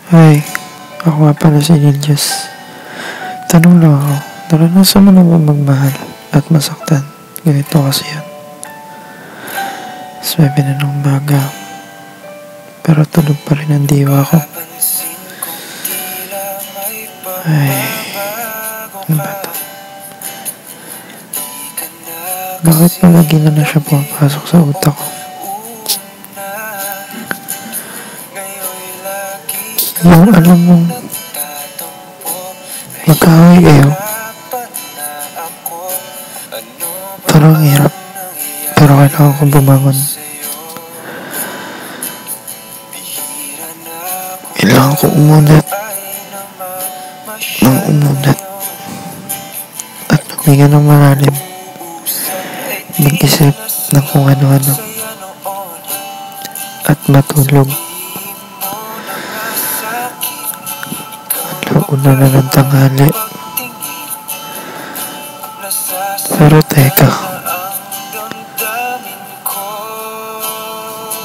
Hi, ako nga pala si Niljas. Tanong lang ako, naranasan mo na ba magmahal at masaktan? Ganito kasi yan. Sabi na ng baga, pero tulog pa rin ang diwa ko. Ay, ano ba ito? Bakit palagi na siya pumapasok sa utak ko? Yung alam mong magkaaway kayo, parang hirap, pero kailangan kong bumangon. Kailangan ko umunat ng umunat at huminga ng malalim, mag-isip ng kung ano-ano at matulog. Una na ng tanghali. Pero teka,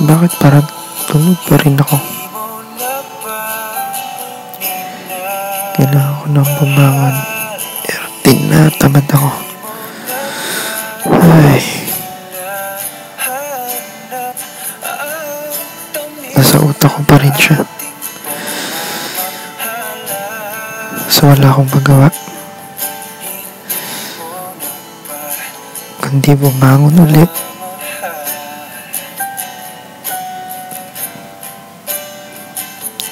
bakit parang tulog pa rin ako? Kailangan ko nang bumangon. Pero tinatamad ako. Ay, nasa utak ko pa rin siya. So wala akong magawa kundi bumangon ulit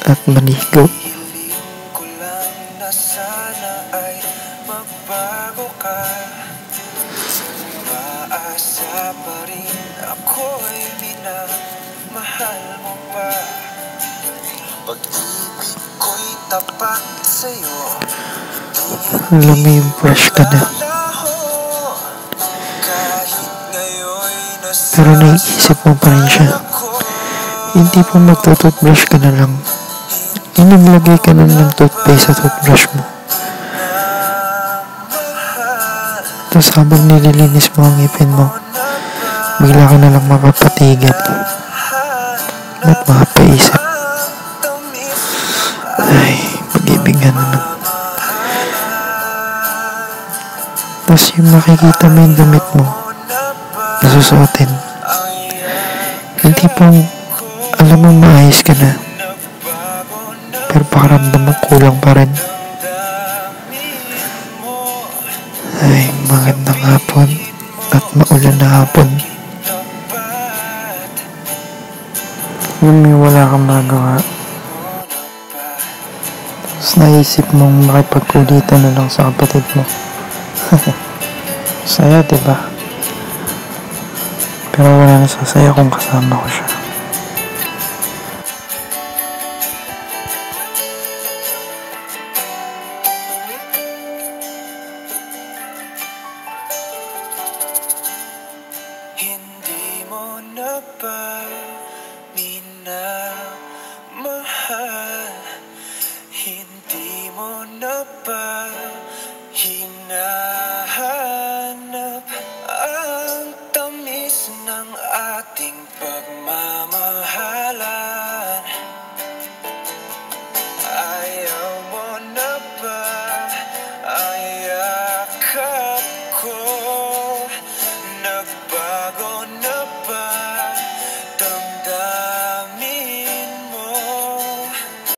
at maligo. Alam mo yung brush ka na, pero naiisip mo pa rin siya. Hindi po magtututbrush ka na lang, inaglagay ka na ng toothpaste sa toothbrush mo. Tapos habang nililinis mo ang ngipin mo, bigla ka na lang mapapatigil at mapapaisip. Ay, pag-ibig nga naman. Tapos yung makikita mo yung damit mo na susuotin, hindi pong alam mo maayos ka na, pero pakaramdam mo kulang pa rin. Ay, magandang hapon at maulan na hapon. Yung wala kang magawa, tapos naisip mong makipagkulitan na lang sa kapatid mo. Saya, diba? Pero wala na sasaya kung kasama ko siya.